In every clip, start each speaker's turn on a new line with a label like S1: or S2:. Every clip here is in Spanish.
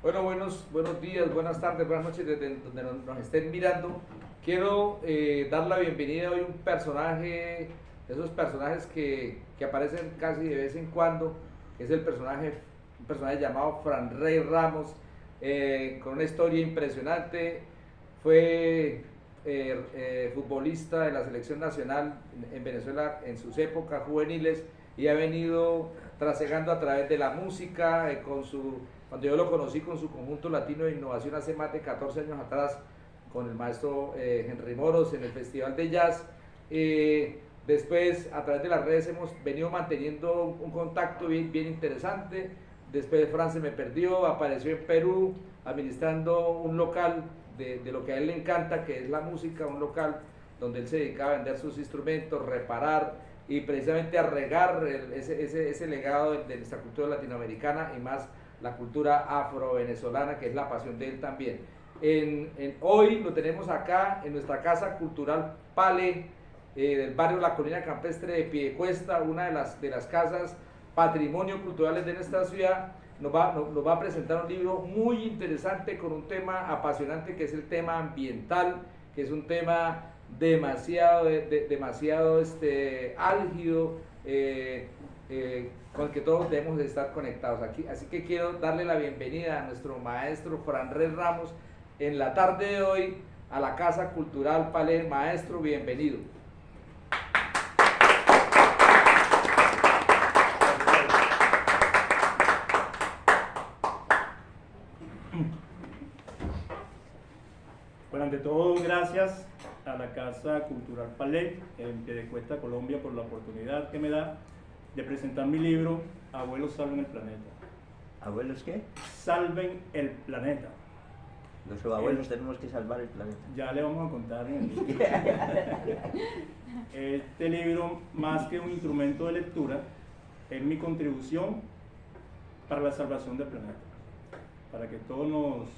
S1: Bueno, buenos días, buenas tardes, buenas noches desde donde nos estén mirando. Quiero dar la bienvenida hoy a un personaje, de esos personajes que aparecen casi de vez en cuando, que es un personaje llamado Fran Rey Ramos, con una historia impresionante. Fue futbolista de la selección nacional en Venezuela en sus épocas juveniles y ha venido trasegando a través de la música, cuando yo lo conocí con su conjunto latino de innovación hace más de 14 años atrás, con el maestro Henry Moros en el Festival de Jazz. Después, a través de las redes, hemos venido manteniendo un contacto bien interesante. Después, Fran se me perdió, apareció en Perú administrando un local de lo que a él le encanta, que es la música, un local donde él se dedicaba a vender sus instrumentos, reparar y precisamente a regar ese legado de nuestra cultura latinoamericana y más la cultura afro-venezolana, que es la pasión de él también. Hoy lo tenemos acá en nuestra casa cultural Pale, del barrio La Colina Campestre de Piedecuesta, una de las casas patrimonio culturales de nuestra ciudad. Nos va a presentar un libro muy interesante con un tema apasionante, que es el tema ambiental, que es un tema demasiado álgido, con el que todos debemos de estar conectados aquí. Así que quiero darle la bienvenida a nuestro maestro Fran Rey Ramos en la tarde de hoy a la Casa Cultural Palé. Maestro, bienvenido.
S2: Bueno, ante todo, gracias a la Casa Cultural Palé en Piedecuesta, Colombia, por la oportunidad que me da de presentar mi libro Abuelos Salven el Planeta.
S3: ¿Abuelos qué?
S2: Salven el planeta.
S3: Los abuelos tenemos que salvar el planeta.
S2: Ya le vamos a contar en el libro. Este libro, más que un instrumento de lectura, es mi contribución para la salvación del planeta, para que todos nos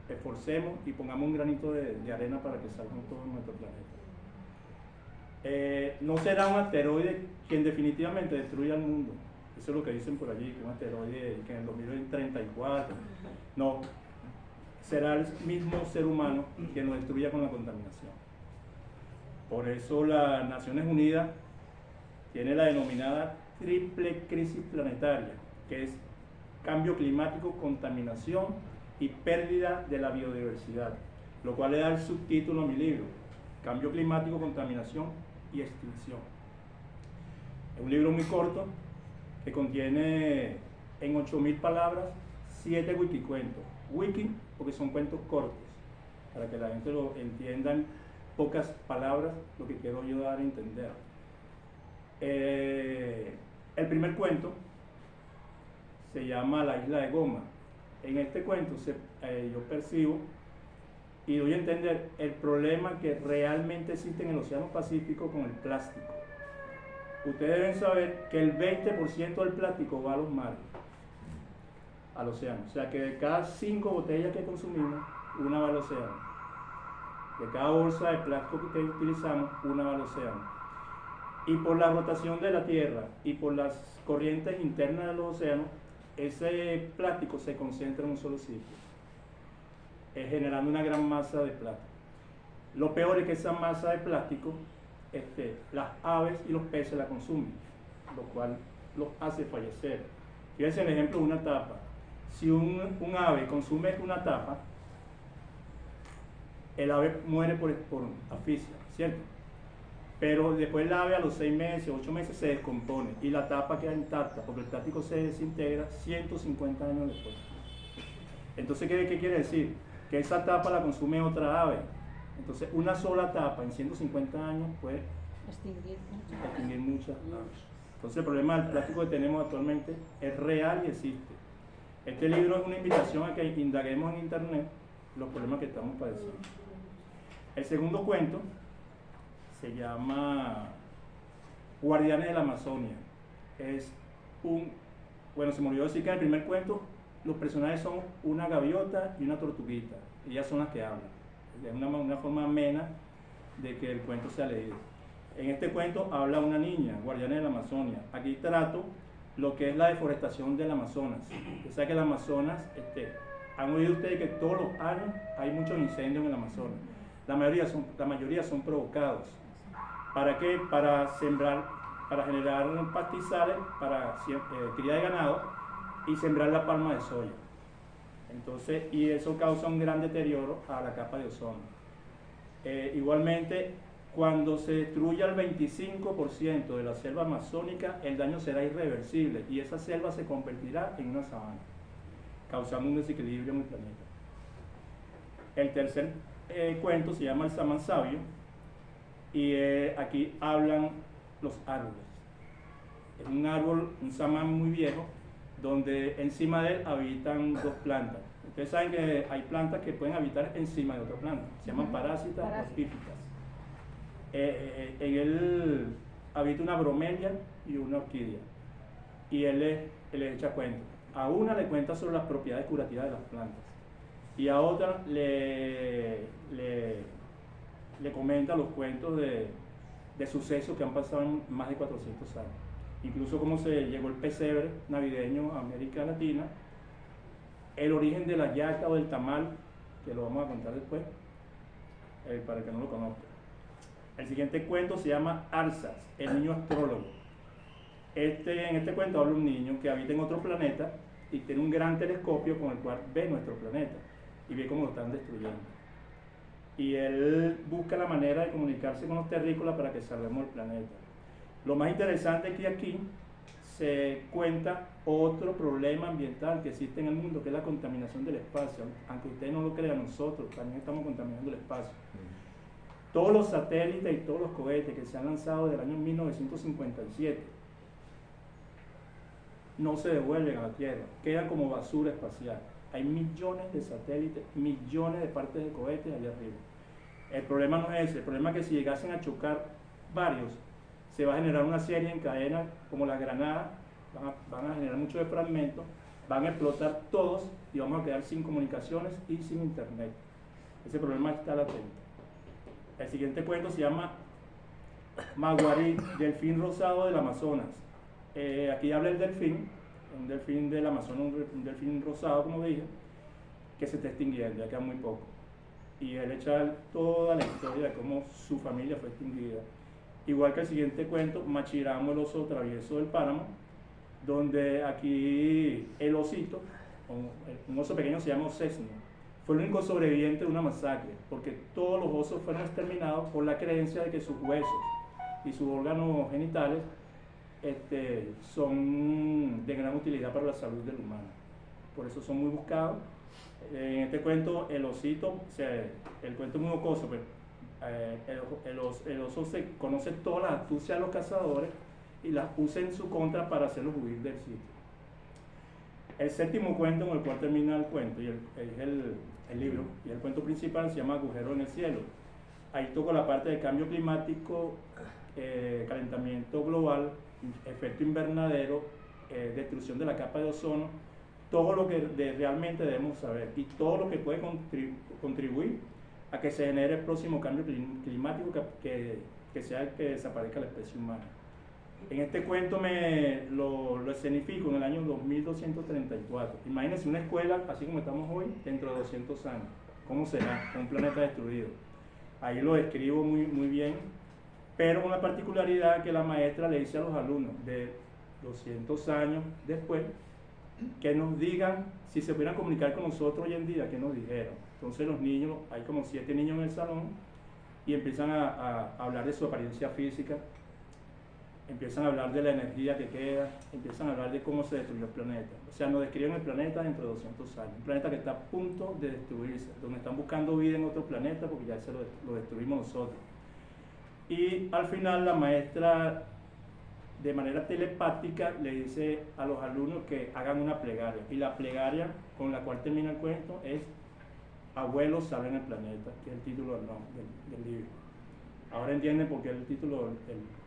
S2: esforcemos y pongamos un granito de arena para que salvemos todo nuestro planeta. No será un asteroide quien definitivamente destruya el mundo. Eso es lo que dicen por allí, que un asteroide que en el 2034. No, será el mismo ser humano quien lo destruya con la contaminación. Por eso las Naciones Unidas tiene la denominada triple crisis planetaria, que es cambio climático, contaminación y pérdida de la biodiversidad, lo cual le da el subtítulo a mi libro: Cambio climático, contaminación y extinción. Es un libro muy corto que contiene en 8.000 palabras 7 wikicuentos. Wiki porque son cuentos cortos, para que la gente lo entienda en pocas palabras lo que quiero yo dar a entender. El primer cuento se llama La Isla de Goma. En este cuento yo percibo y doy a entender el problema que realmente existe en el Océano Pacífico con el plástico. Ustedes deben saber que el 20% del plástico va a los mares, al océano. O sea que de cada 5 botellas que consumimos, una va al océano. De cada bolsa de plástico que utilizamos, una va al océano. Y por la rotación de la Tierra y por las corrientes internas de los océanos, ese plástico se concentra en un solo sitio, generando una gran masa de plástico. Lo peor es que esa masa de plástico, las aves y los peces la consumen, lo cual los hace fallecer. Fíjense el ejemplo de una tapa. Si un ave consume una tapa, el ave muere por asfixia, ¿cierto? Pero después el ave a los 6 meses, 8 meses se descompone y la tapa queda intacta porque el plástico se desintegra 150 años después. Entonces, ¿qué quiere decir? Que esa tapa la consume otra ave. Entonces, una sola tapa en 150 años puede extinguir muchas aves. Entonces, el problema del plástico que tenemos actualmente es real y existe. Este libro es una invitación a que indaguemos en internet los problemas que estamos padeciendo. El segundo cuento se llama Guardianes de la Amazonia. Bueno, se me olvidó decir que en el primer cuento los personajes son una gaviota y una tortuguita. Ellas son las que hablan. Es una forma amena de que el cuento sea leído. En este cuento habla una niña, Guardianes de la Amazonia. Aquí trato lo que es la deforestación del Amazonas. O sea que el Amazonas Han oído ustedes que todos los años hay muchos incendios en el Amazonas. La mayoría son provocados. ¿Para qué? Para sembrar, para generar pastizales, para cría de ganado y sembrar la palma de soya. Entonces, y eso causa un gran deterioro a la capa de ozono. Igualmente, cuando se destruya el 25% de la selva amazónica, el daño será irreversible y esa selva se convertirá en una sabana, causando un desequilibrio en el planeta. El tercer cuento se llama El Samán Sabio y aquí hablan los árboles. Es un árbol, un samán muy viejo, donde encima de él habitan dos plantas. Ustedes saben que hay plantas que pueden habitar encima de otra planta, se llaman parásitas o epífitas. En él habita una bromelia y una orquídea, y él le echa cuentos. A una le cuenta sobre las propiedades curativas de las plantas, y a otra le comenta los cuentos de sucesos que han pasado en más de 400 años. Incluso cómo se llegó el pesebre navideño a América Latina, el origen de la yaca o del tamal, que lo vamos a contar después, para el que no lo conozca. El siguiente cuento se llama Arsas, el niño astrólogo. En este cuento habla un niño que habita en otro planeta y tiene un gran telescopio con el cual ve nuestro planeta y ve cómo lo están destruyendo. Y él busca la manera de comunicarse con los terrícolas para que salvemos el planeta. Lo más interesante es que aquí se cuenta otro problema ambiental que existe en el mundo, que es la contaminación del espacio. Aunque ustedes no lo crean, nosotros también estamos contaminando el espacio. Todos los satélites y todos los cohetes que se han lanzado desde el año 1957 no se devuelven a la Tierra, quedan como basura espacial. Hay millones de satélites, millones de partes de cohetes allá arriba. El problema no es ese, el problema es que si llegasen a chocar varios, se va a generar una serie en cadena como las granadas, van a generar muchos fragmentos, van a explotar todos y vamos a quedar sin comunicaciones y sin internet. Ese problema está latente. El siguiente cuento se llama Maguarí, delfín rosado del Amazonas. Aquí habla el delfín, un delfín del Amazonas, un delfín rosado, como dije, que se está extinguiendo, ya queda muy poco. Y él echa toda la historia de cómo su familia fue extinguida. Igual que el siguiente cuento, Machiramo, el oso travieso del páramo, donde aquí el osito, un oso pequeño se llama Osesno, fue el único sobreviviente de una masacre, porque todos los osos fueron exterminados por la creencia de que sus huesos y sus órganos genitales son de gran utilidad para la salud del humano. Por eso son muy buscados. En este cuento, el osito, el cuento es muy jocoso, pero el oso se conoce todas las astucias de los cazadores y las usa en su contra para hacerlos huir del sitio. El séptimo cuento con el cual termina el cuento, y es el libro, y el cuento principal se llama Agujero en el cielo. Ahí toco la parte de cambio climático, calentamiento global, efecto invernadero, destrucción de la capa de ozono, todo lo que realmente debemos saber y todo lo que puede contribuir a que se genere el próximo cambio climático que sea el que desaparezca la especie humana. En este cuento lo escenifico en el año 2234. Imagínense una escuela así como estamos hoy dentro de 200 años. ¿Cómo será? Un planeta destruido. Ahí lo describo muy, muy bien, pero con la particularidad que la maestra le dice a los alumnos de 200 años después que nos digan, si se pudieran comunicar con nosotros hoy en día, que nos dijeron. Entonces los niños, hay como 7 niños en el salón y empiezan a hablar de su apariencia física, empiezan a hablar de la energía que queda, empiezan a hablar de cómo se destruyó el planeta. O sea, nos describen el planeta dentro de 200 años, un planeta que está a punto de destruirse, donde están buscando vida en otro planeta porque ya se lo destruimos nosotros. Y al final la maestra, de manera telepática, le dice a los alumnos que hagan una plegaria, y la plegaria con la cual termina el cuento es Abuelos salven el planeta, que es el título del libro. Ahora entienden por qué es el título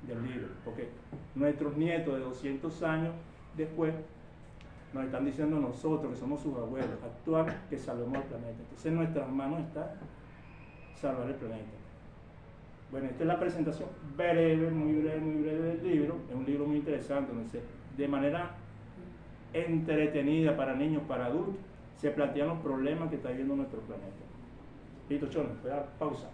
S2: del libro, porque nuestros nietos de 200 años después nos están diciendo nosotros, que somos sus abuelos, actuar que salvemos el planeta. Entonces en nuestras manos está salvar el planeta. Bueno, esta es la presentación breve, muy breve del libro. Es un libro muy interesante, donde de manera entretenida para niños, para adultos, se plantean los problemas que está viviendo nuestro planeta. Listo, Chona, voy a dar pausa.